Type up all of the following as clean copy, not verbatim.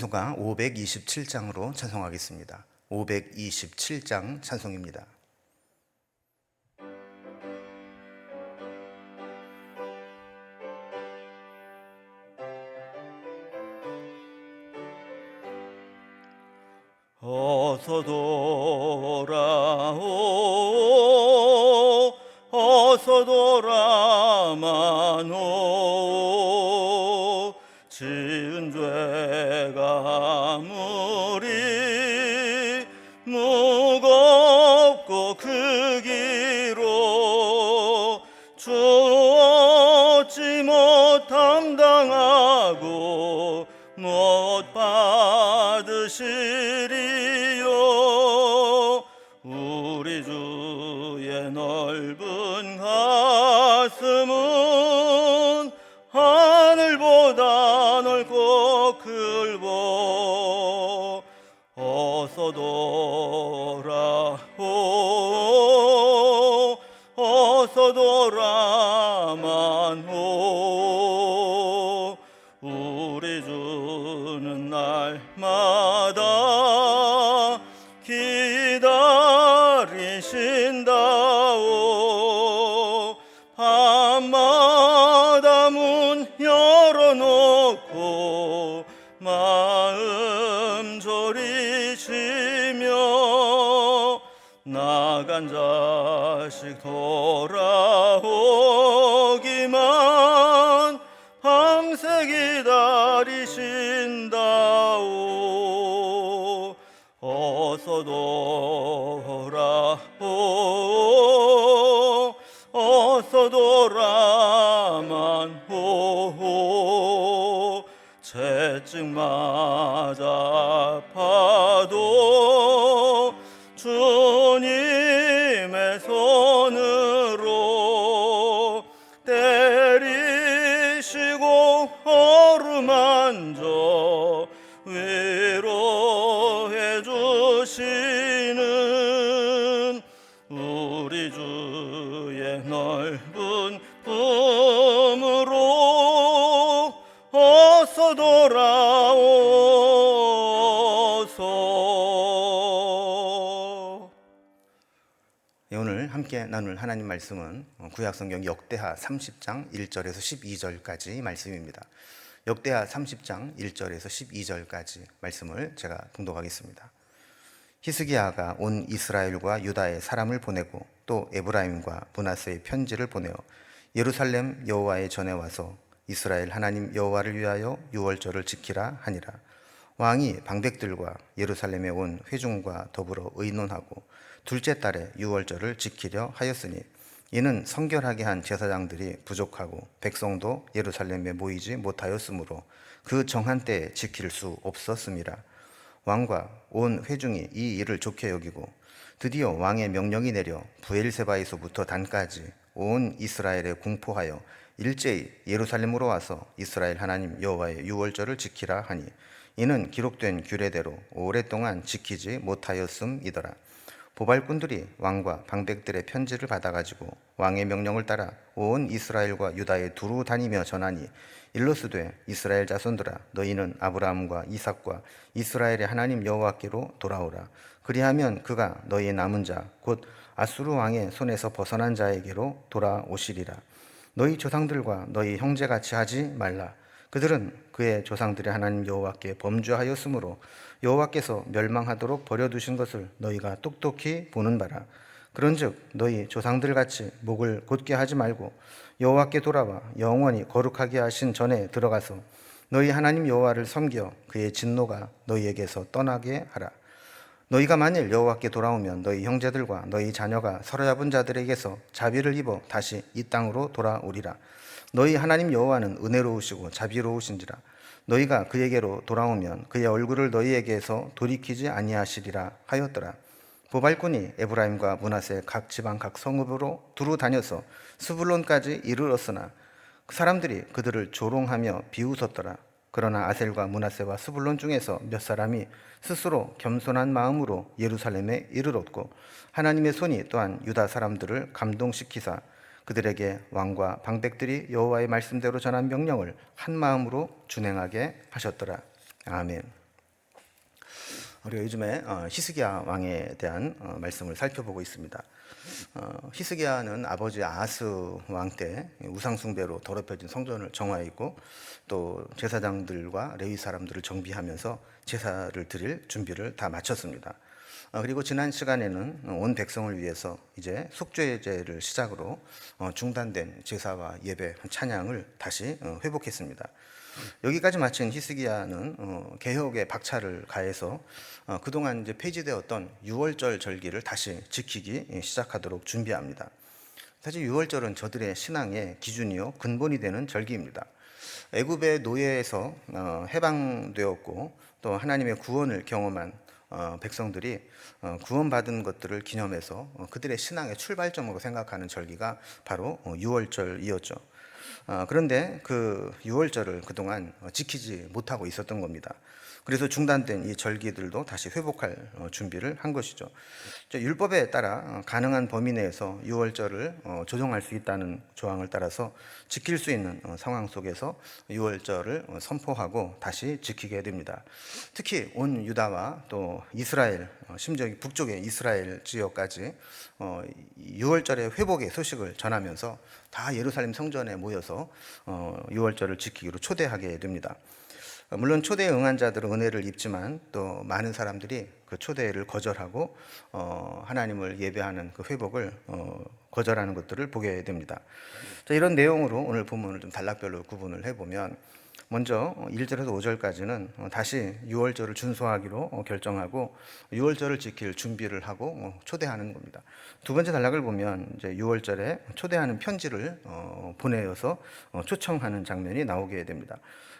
찬송가 527장으로 찬송하겠습니다. 527장 찬송입니다. 어서 돌아오, 어서 돌아마노. 지은 죄가 아무리 무겁고 크기로 주 어찌 못 감당하고 못 받으시리요. 우리 주의 넓은 가슴은 하늘보다 넓고 클고. 어서 돌아오, 어서 돌아마노. 우리 주는 날마다 기다리신다오. 밤마다 문 열어놓고 마음 졸이시며 나간 자식 돌아오기만 밤새 기다리신다오. 어서 돌아오, 어서 돌아만오. 채찍 맞아 아파도 주님의 손으로 때리시고 어루만져 위로해 주시는 우리 주의 넓은 품으로 어서 돌아오소. 오늘 함께 나눌 하나님 말씀은 구약성경 역대하 30장 1절에서 12절까지 말씀입니다. 역대하 30장 1절에서 12절까지 말씀을 제가 봉독하겠습니다. 히스기야가 온 이스라엘과 유다에 사람을 보내고 또 에브라임과 므낫세에 편지를 보내어 예루살렘 여호와의 전에 와서 이스라엘 하나님 여호와를 위하여 유월절을 지키라 하니라. 왕이 방백들과 예루살렘에 온 회중과 더불어 의논하고 둘째 달에 유월절을 지키려 하였으니 이는 성결하게 한 제사장들이 부족하고 백성도 예루살렘에 모이지 못하였으므로 그 정한 때에 지킬 수 없었음이라. 왕과 온 회중이 이 일을 좋게 여기고 드디어 왕의 명령이 내려 브엘세바에서부터 단까지 온 이스라엘에 공포하여 일제히 예루살렘으로 와서 이스라엘 하나님 여호와의 유월절을 지키라 하니 이는 기록된 규례대로 오랫동안 지키지 못하였음이더라. 보발꾼들이 왕과 방백들의 편지를 받아가지고 왕의 명령을 따라 온 이스라엘과 유다에 두루 다니며 전하니 일러스되 이스라엘 자손들아 너희는 아브라함과 이삭과 이스라엘의 하나님 여호와께로 돌아오라. 그리하면 그가 너희의 남은 자 곧 아수르 왕의 손에서 벗어난 자에게로 돌아오시리라. 너희 조상들과 너희 형제같이 하지 말라. 그들은 그의 조상들의 하나님 여호와께 범죄하였으므로 여호와께서 멸망하도록 버려두신 것을 너희가 똑똑히 보는 바라. 그런즉 너희 조상들같이 목을 곧게 하지 말고 여호와께 돌아와 영원히 거룩하게 하신 전에 들어가서 너희 하나님 여호와를 섬겨 그의 진노가 너희에게서 떠나게 하라. 너희가 만일 여호와께 돌아오면 너희 형제들과 너희 자녀가 사로잡은 자들에게서 자비를 입어 다시 이 땅으로 돌아오리라. 너희 하나님 여호와는 은혜로우시고 자비로우신지라. 너희가 그에게로 돌아오면 그의 얼굴을 너희에게서 돌이키지 아니하시리라 하였더라. 보발꾼이 에브라임과 므낫세 각 지방 각 성읍으로 두루 다녀서 스불론까지 이르렀으나 사람들이 그들을 조롱하며 비웃었더라. 그러나 아셀과 므낫세와 스불론 중에서 몇 사람이 스스로 겸손한 마음으로 예루살렘에 이르렀고 하나님의 손이 또한 유다 사람들을 감동시키사 그들에게 왕과 방백들이 여호와의 말씀대로 전한 명령을 한 마음으로 준행하게 하셨더라. 아멘. 우리가 요즘에 히스기야 왕에 대한 말씀을 살펴보고 있습니다. 히스기야는 아버지 아하스 왕 때 우상 숭배로 더럽혀진 성전을 정화했고, 또 제사장들과 레위 사람들을 정비하면서 제사를 드릴 준비를 다 마쳤습니다. 그리고 지난 시간에는 온 백성을 위해서 이제 속죄제를 시작으로 중단된 제사와 예배, 찬양을 다시 회복했습니다. 여기까지 마친 히스기야는 개혁에 박차를 가해서 그동안 이제 폐지되었던 유월절 절기를 다시 지키기 시작하도록 준비합니다. 사실 유월절은 저들의 신앙의 기준이요 근본이 되는 절기입니다. 애굽의 노예에서 해방되었고 또 하나님의 구원을 경험한 백성들이 구원받은 것들을 기념해서 그들의 신앙의 출발점으로 생각하는 절기가 바로 유월절이었죠. 그런데 그 유월절을 그동안 지키지 못하고 있었던 겁니다. 그래서 중단된 이 절기들도 다시 회복할 준비를 한 것이죠. 율법에 따라 가능한 범위 내에서 유월절을 조정할 수 있다는 조항을 따라서 지킬 수 있는 상황 속에서 유월절을 선포하고 다시 지키게 됩니다. 특히 온 유다와 또 이스라엘, 심지어 북쪽의 이스라엘 지역까지 유월절의 회복의 소식을 전하면서 다 예루살렘 성전에 모여서 유월절을 지키기로 초대하게 됩니다. 물론 초대에 응한 자들은 은혜를 입지만 또 많은 사람들이 그 초대를 거절하고 하나님을 예배하는 그 회복을 거절하는 것들을 보게 됩니다. 자, 이런 내용으로 오늘 본문을 좀 단락별로 구분을 해보면, 먼저 1절에서 5절까지는 다시 유월절을 준수하기로 결정하고 유월절을 지킬 준비를 하고 초대하는 겁니다. 두 번째 단락을 보면 이제 유월절에 초대하는 편지를 보내어서 초청하는 장면이 나오게 됩니다.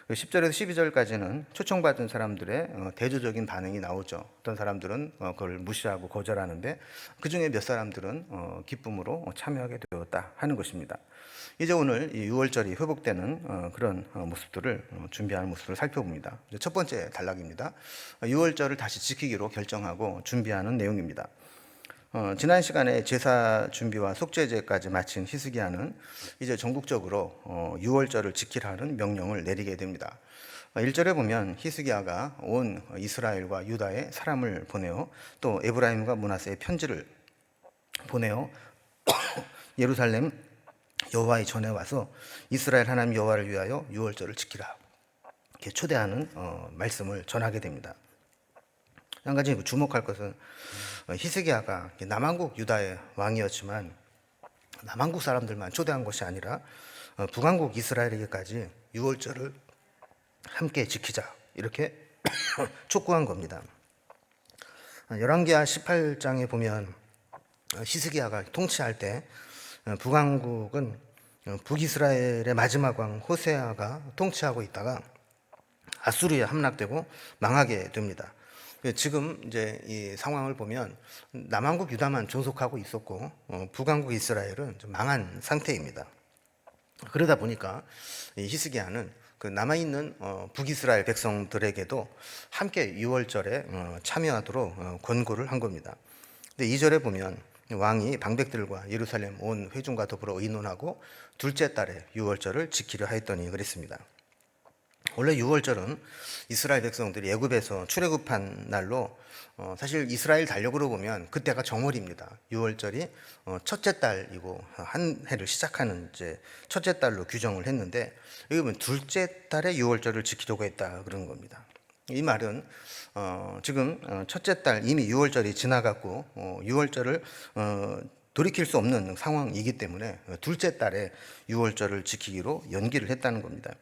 10절에서 12절까지는 초청받은 사람들의 대조적인 반응이 나오죠. 어떤 사람들은 그걸 무시하고 거절하는데 그 중에 몇 사람들은 기쁨으로 참여하게 되었다 하는 것입니다. 이제 오늘 이 6월절이 회복되는 그런 모습들을 준비하는 모습을 살펴봅니다. 첫 번째 단락입니다. 6월절을 다시 지키기로 결정하고 준비하는 내용입니다. 지난 시간에 제사 준비와 속죄제까지 마친 히스기야는 이제 전국적으로 6월절을 지키라는 명령을 내리게 됩니다. 1절에 보면 히스기야가 온 이스라엘과 유다에 사람을 보내어 또 에브라임과 므낫세에 편지를 보내어 예루살렘 여호와의 전에 와서 이스라엘 하나님 여호와를 위하여 6월절을 지키라, 이렇게 초대하는 말씀을 전하게 됩니다. 한 가지 주목할 것은 히스기야가 남한국 유다의 왕이었지만 남한국 사람들만 초대한 것이 아니라 북한국 이스라엘에게까지 6월절을 함께 지키자, 이렇게 촉구한 겁니다. 열왕기하 18장에 보면 히스기야가 통치할 때 북왕국은 북이스라엘의 마지막 왕 호세아가 통치하고 있다가 아수르에 함락되고 망하게 됩니다. 지금 이제 이 상황을 보면 남한국 유다만 존속하고 있었고 북왕국 이스라엘은 좀 망한 상태입니다. 그러다 보니까 이 히스기야는 그 남아있는 북이스라엘 백성들에게도 함께 6월절에 참여하도록 권고를 한 겁니다. 근데 2절에 보면 왕이 방백들과 예루살렘 온 회중과 더불어 의논하고 둘째 달에 6월절을 지키려 하였더니 그랬습니다. 원래 6월절은 이스라엘 백성들이 애굽에서 출애굽한 날로 사실 이스라엘 달력으로 보면 그때가 정월입니다. 6월절이 첫째 달이고 한 해를 시작하는 이제 첫째 달로 규정을 했는데, 여기 보면 둘째 달에 6월절을 지키려고 했다 그런 겁니다. 이 말은 지금 첫째 달 이미 6월절이 지나갔고 6월절을 돌이킬 수 없는 상황이기 때문에 둘째 달에 6월절을 지키기로 연기를 했다는 겁니다.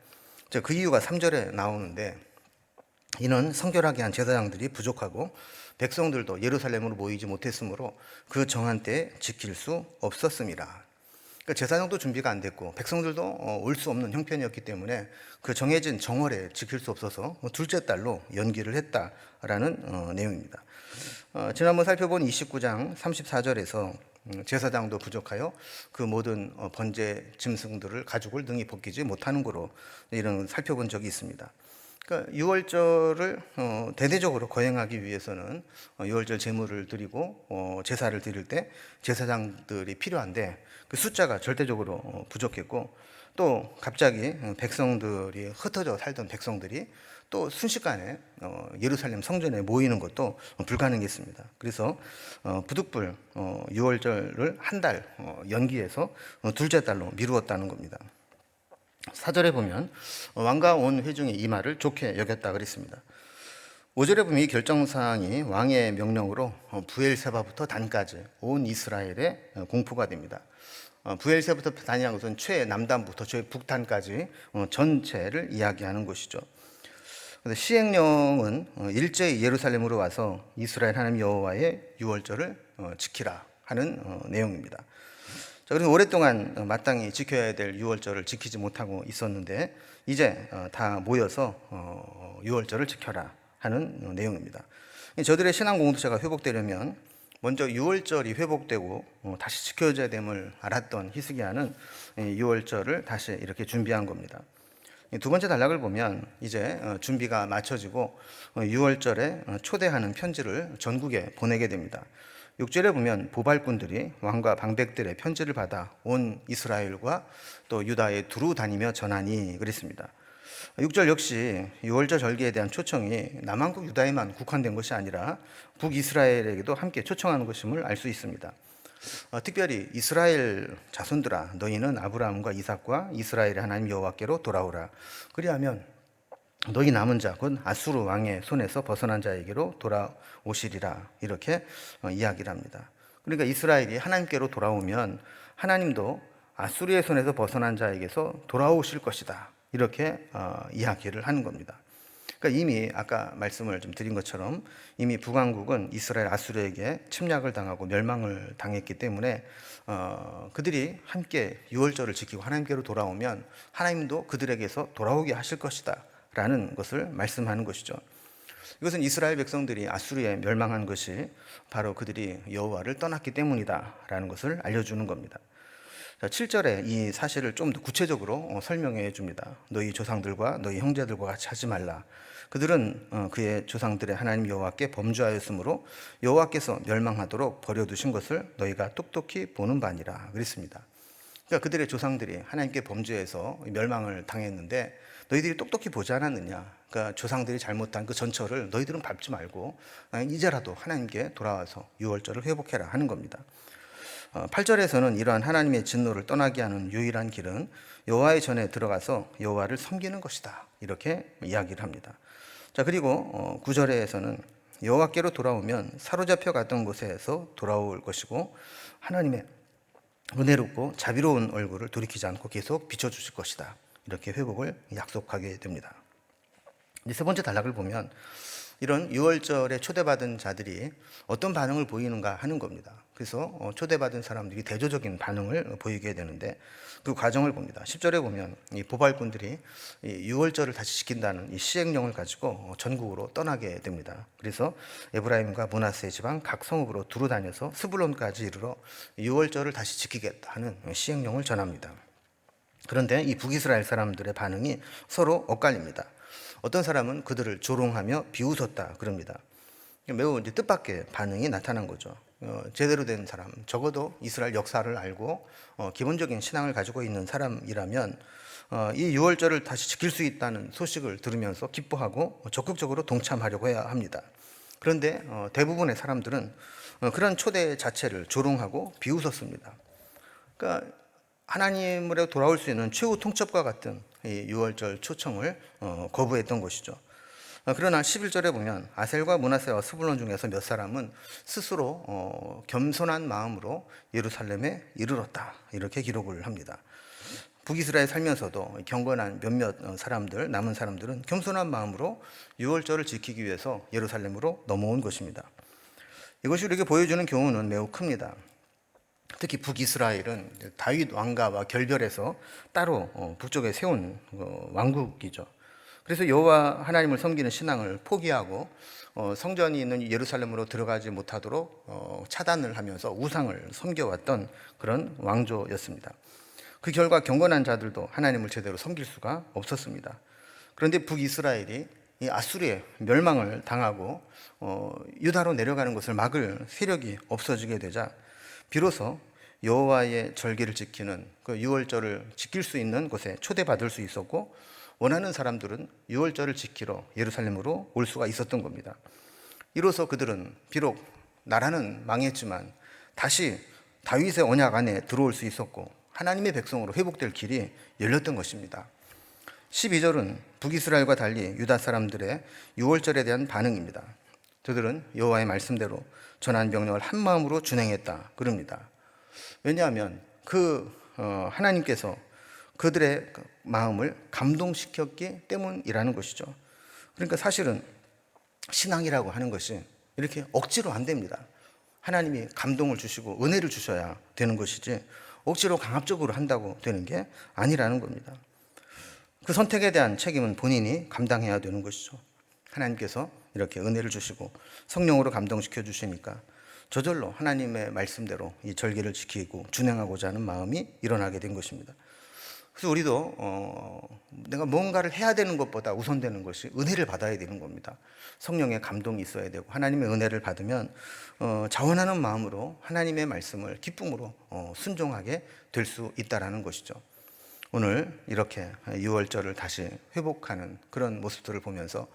그 이유가 3절에 나오는데, 이는 성결하게 한 제사장들이 부족하고 백성들도 예루살렘으로 모이지 못했으므로 그 정한 때에 지킬 수 없었습니다. 그러니까 제사장도 준비가 안 됐고 백성들도 올 수 없는 형편이었기 때문에 그 정해진 정월에 지킬 수 없어서 둘째 달로 연기를 했다라는 내용입니다. 지난번 살펴본 29장 34절에서 제사장도 부족하여 그 모든 번제 짐승들을 가죽을 능히 벗기지 못하는 거로 이런 살펴본 적이 있습니다. 그러니까 6월절을 대대적으로 거행하기 위해서는 6월절 제물을 드리고 제사를 드릴 때 제사장들이 필요한데 그 숫자가 절대적으로 부족했고, 또 갑자기 백성들이 흩어져 살던 백성들이 또 순식간에 예루살렘 성전에 모이는 것도 불가능했습니다. 그래서 부득불 6월절을 한 달 연기해서 둘째 달로 미루었다는 겁니다. 4절에 보면 왕과 온 회중이 이 말을 좋게 여겼다 그랬습니다. 5절에 보면 이 결정사항이 왕의 명령으로 부엘세바부터 단까지 온 이스라엘에 공포가 됩니다. 부엘세부터 단이라는 것은 최남단부터 최북단까지 전체를 이야기하는 것이죠. 시행령은 일제히 예루살렘으로 와서 이스라엘 하나님 여호와의 유월절을 지키라 하는 내용입니다. 자, 그래서 오랫동안 마땅히 지켜야 될 유월절을 지키지 못하고 있었는데 이제 다 모여서 유월절을 지켜라 하는 내용입니다. 저들의 신앙 공동체가 회복되려면 먼저 유월절이 회복되고 다시 지켜져야 됨을 알았던 히스기야는 유월절을 다시 이렇게 준비한 겁니다. 두 번째 단락을 보면 이제 준비가 마쳐지고 유월절에 초대하는 편지를 전국에 보내게 됩니다. 6절에 보면 보발꾼들이 왕과 방백들의 편지를 받아 온 이스라엘과 또 유다에 두루 다니며 전하니 그랬습니다. 6절 역시 유월절 절기에 대한 초청이 남한국 유다에만 국한된 것이 아니라 북이스라엘에게도 함께 초청하는 것임을 알 수 있습니다. 특별히 이스라엘 자손들아 너희는 아브라함과 이삭과 이스라엘의 하나님 여호와께로 돌아오라. 그리하면 너희 남은 자 곧 아수르 왕의 손에서 벗어난 자에게로 돌아오시리라. 이렇게 이야기를 합니다. 그러니까 이스라엘이 하나님께로 돌아오면 하나님도 아수르의 손에서 벗어난 자에게서 돌아오실 것이다. 이렇게 이야기를 하는 겁니다. 그러니까 이미 아까 말씀을 좀 드린 것처럼 이미 북왕국은 이스라엘 아수르에게 침략을 당하고 멸망을 당했기 때문에 그들이 함께 유월절을 지키고 하나님께로 돌아오면 하나님도 그들에게서 돌아오게 하실 것이다 라는 것을 말씀하는 것이죠. 이것은 이스라엘 백성들이 아수르에 멸망한 것이 바로 그들이 여호와를 떠났기 때문이다 라는 것을 알려주는 겁니다. 7절에 이 사실을 좀 더 구체적으로 설명해 줍니다. 너희 조상들과 너희 형제들과 같이 하지 말라. 그들은 그의 조상들의 하나님 여호와께 범죄하였으므로 여호와께서 멸망하도록 버려두신 것을 너희가 똑똑히 보는 바니라 그랬습니다. 그러니까 그들의 조상들이 하나님께 범죄해서 멸망을 당했는데 너희들이 똑똑히 보지 않았느냐. 그러니까 조상들이 잘못한 그 전철을 너희들은 밟지 말고 이제라도 하나님께 돌아와서 유월절을 회복해라 하는 겁니다. 8절에서는 이러한 하나님의 진노를 떠나게 하는 유일한 길은 여호와의 전에 들어가서 여호와를 섬기는 것이다. 이렇게 이야기를 합니다. 자, 그리고 9절에서는 여호와께로 돌아오면 사로잡혀 갔던 곳에서 돌아올 것이고 하나님의 은혜롭고 자비로운 얼굴을 돌이키지 않고 계속 비춰주실 것이다. 이렇게 회복을 약속하게 됩니다. 세 번째 단락을 보면 이런 유월절에 초대받은 자들이 어떤 반응을 보이는가 하는 겁니다. 그래서 초대받은 사람들이 대조적인 반응을 보이게 되는데 그 과정을 봅니다. 10절에 보면 이 보발꾼들이 이 유월절을 다시 지킨다는 이 시행령을 가지고 전국으로 떠나게 됩니다. 그래서 에브라임과 므낫세 지방 각 성읍으로 두루 다녀서 스불론까지 이르러 유월절을 다시 지키겠다 하는 시행령을 전합니다. 그런데 이 북이스라엘 사람들의 반응이 서로 엇갈립니다. 어떤 사람은 그들을 조롱하며 비웃었다 그럽니다. 매우 이제 뜻밖의 반응이 나타난 거죠. 제대로 된 사람, 적어도 이스라엘 역사를 알고 기본적인 신앙을 가지고 있는 사람이라면 이 유월절을 다시 지킬 수 있다는 소식을 들으면서 기뻐하고 적극적으로 동참하려고 해야 합니다. 그런데 대부분의 사람들은 그런 초대 자체를 조롱하고 비웃었습니다. 그러니까 하나님으로 돌아올 수 있는 최후 통첩과 같은 이 유월절 초청을 거부했던 것이죠. 그러나 11절에 보면 아셀과 므낫세와 스불론 중에서 몇 사람은 스스로 겸손한 마음으로 예루살렘에 이르렀다. 이렇게 기록을 합니다. 북이스라엘에 살면서도 경건한 몇몇 사람들, 남은 사람들은 겸손한 마음으로 유월절을 지키기 위해서 예루살렘으로 넘어온 것입니다. 이것이 우리에게 보여주는 교훈은 매우 큽니다. 특히 북이스라엘은 다윗 왕가와 결별해서 따로 북쪽에 세운 왕국이죠. 그래서 여호와 하나님을 섬기는 신앙을 포기하고 성전이 있는 예루살렘으로 들어가지 못하도록 차단을 하면서 우상을 섬겨왔던 그런 왕조였습니다. 그 결과 경건한 자들도 하나님을 제대로 섬길 수가 없었습니다. 그런데 북이스라엘이 이 아수르의 멸망을 당하고 유다로 내려가는 것을 막을 세력이 없어지게 되자 비로소 여호와의 절기를 지키는 그 유월절을 지킬 수 있는 곳에 초대받을 수 있었고 원하는 사람들은 유월절을 지키러 예루살렘으로 올 수가 있었던 겁니다. 이로써 그들은 비록 나라는 망했지만 다시 다윗의 언약 안에 들어올 수 있었고 하나님의 백성으로 회복될 길이 열렸던 것입니다. 12절은 북이스라엘과 달리 유다 사람들의 유월절에 대한 반응입니다. 저들은 여호와의 말씀대로 전한 명령을 한 마음으로 준행했다 그럽니다. 왜냐하면 하나님께서 그들의 마음을 감동시켰기 때문이라는 것이죠. 그러니까 사실은 신앙이라고 하는 것이 이렇게 억지로 안 됩니다. 하나님이 감동을 주시고 은혜를 주셔야 되는 것이지 억지로 강압적으로 한다고 되는 게 아니라는 겁니다. 그 선택에 대한 책임은 본인이 감당해야 되는 것이죠. 하나님께서 이렇게 은혜를 주시고 성령으로 감동시켜 주시니까 저절로 하나님의 말씀대로 이 절기를 지키고 준행하고자 하는 마음이 일어나게 된 것입니다. 그래서 우리도 내가 뭔가를 해야 되는 것보다 우선되는 것이 은혜를 받아야 되는 겁니다. 성령의 감동이 있어야 되고 하나님의 은혜를 받으면 자원하는 마음으로 하나님의 말씀을 기쁨으로 순종하게 될 수 있다라는 것이죠. 오늘 이렇게 유월절을 다시 회복하는 그런 모습들을 보면서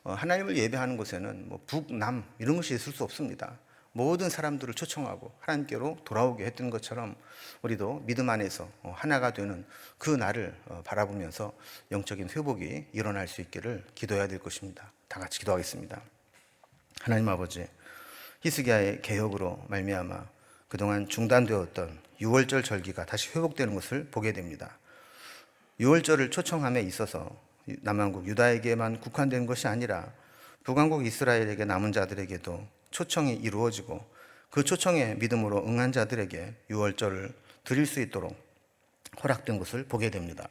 하나님을 예배하는 곳에는 뭐 북남 이런 것이 있을 수 없습니다. 모든 사람들을 초청하고 하나님께로 돌아오게 했던 것처럼 우리도 믿음 안에서 하나가 되는 그 날을 바라보면서 영적인 회복이 일어날 수 있기를 기도해야 될 것입니다. 다 같이 기도하겠습니다. 하나님 아버지, 히스기야의 개혁으로 말미암아 그동안 중단되었던 유월절 절기가 다시 회복되는 것을 보게 됩니다. 유월절을 초청함에 있어서 남왕국 유다에게만 국한된 것이 아니라 북왕국 이스라엘에게 남은 자들에게도 초청이 이루어지고 그 초청에 믿음으로 응한 자들에게 유월절을 드릴 수 있도록 허락된 것을 보게 됩니다.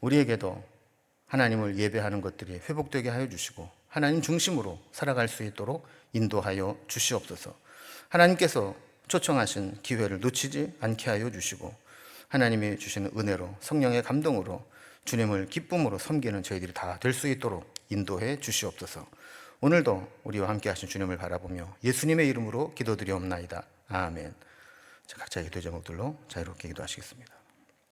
우리에게도 하나님을 예배하는 것들이 회복되게 하여 주시고 하나님 중심으로 살아갈 수 있도록 인도하여 주시옵소서. 하나님께서 초청하신 기회를 놓치지 않게 하여 주시고 하나님이 주시는 은혜로 성령의 감동으로 주님을 기쁨으로 섬기는 저희들이 다 될 수 있도록 인도해 주시옵소서. 오늘도 우리와 함께 하신 주님을 바라보며 예수님의 이름으로 기도드리옵나이다. 아멘. 각자의 기도 제목들로 자유롭게 기도하시겠습니다.